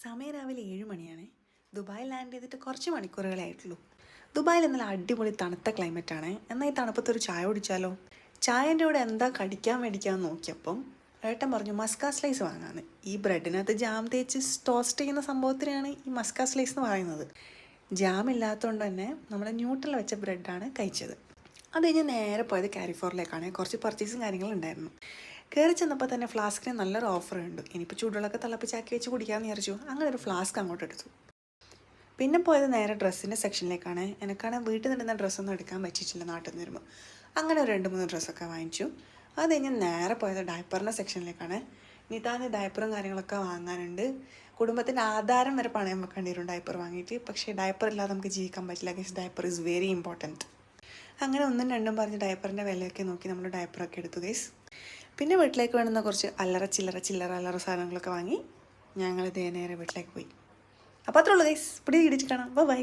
സമയം രാവിലെ 7 മണിയാണ്. ദുബായിൽ ലാൻഡ് ചെയ്തിട്ട് കുറച്ച് മണിക്കൂറുകളേ ആയിട്ടുള്ളൂ. ദുബായിൽ ഇന്നലെ അടിപൊളി തണുത്ത ക്ലൈമറ്റാണ്. എന്നാൽ ഈ തണുപ്പത്തൊരു ചായ കുടിച്ചാലോ? ചായൻ്റെ കൂടെ എന്താ കടിക്കാൻ മേടിക്കാമെന്ന് നോക്കിയപ്പം ഏട്ടൻ പറഞ്ഞു മസ്കാ സ്ലൈസ് വാങ്ങാമെന്ന്. ഈ ബ്രെഡിനകത്ത് ജാം തേച്ച് ടോസ്റ്റ് ചെയ്യുന്ന സംഭവത്തിനാണ് ഈ മസ്കാ സ്ലൈസ് എന്ന് പറയുന്നത്. ജാം ഇല്ലാത്തതുകൊണ്ട് തന്നെ നമ്മൾ ന്യൂട്രൽ വെച്ച ബ്രെഡാണ് കഴിച്ചത്. അത് കഴിഞ്ഞ് നേരെ പോയത് കാരിഫോറിലേക്കാണ്. കുറച്ച് പർച്ചേസും കാര്യങ്ങളുണ്ടായിരുന്നു. കയറി ചെന്നപ്പോൾ തന്നെ ഫ്ലാസ്കിന് നല്ലൊരു ഓഫർ ഉണ്ട്. ഇനിയിപ്പോൾ ചൂടുവെള്ളമൊക്കെ തിളപ്പിച്ചാക്കി വെച്ച് കുടിക്കാമെന്ന് വിചാരിച്ചു. അങ്ങനെ ഒരു ഫ്ലാസ്ക് അങ്ങോട്ട് എടുത്തു. പിന്നെ പോയത് നേരെ ഡ്രസ്സിൻ്റെ സെക്ഷനിലേക്കാണ്. എനിക്കാണെങ്കിൽ വീട്ടിൽ നിന്നിരുന്ന ഡ്രസ്സൊന്നും എടുക്കാൻ പറ്റിയിട്ടില്ല നാട്ടിൽ നിന്ന് വരുമ്പോൾ. അങ്ങനെ ഒരു 2-3 ഡ്രസ്സൊക്കെ വാങ്ങിച്ചു. അത് കഴിഞ്ഞ് നേരെ പോയത് ഡയപ്പറിൻ്റെ സെക്ഷനിലേക്കാണ്. നിതാന് ഡയപ്പറും കാര്യങ്ങളൊക്കെ വാങ്ങാനുണ്ട്. കുടുംബത്തിൻ്റെ ആധാരം വരെ പണയം വെക്കേണ്ടി വരും ഡയപ്പർ വാങ്ങിയിട്ട്. പക്ഷേ ഡയപ്പർ ഇല്ലാതെ നമുക്ക് ജീവിക്കാൻ പറ്റില്ല. Guys, diaper is very important. അങ്ങനെ 1-2 പറഞ്ഞ് ഡയപ്പറിൻ്റെ വിലയൊക്കെ നോക്കി നമ്മൾ ഡയപ്പറൊക്കെ എടുത്തു ഗൈസ്. പിന്നെ വീട്ടിലേക്ക് വേണ്ടുന്ന കുറച്ച് ചില്ലറ സാധനങ്ങളൊക്കെ വാങ്ങി ഞങ്ങൾ നേരെ വീട്ടിലേക്ക് പോയി. അപ്പോൾ അത്രേ ഉള്ളൂ ഗൈസ്. പിടി ഇടിച്ച് കാണാം. ബൈ.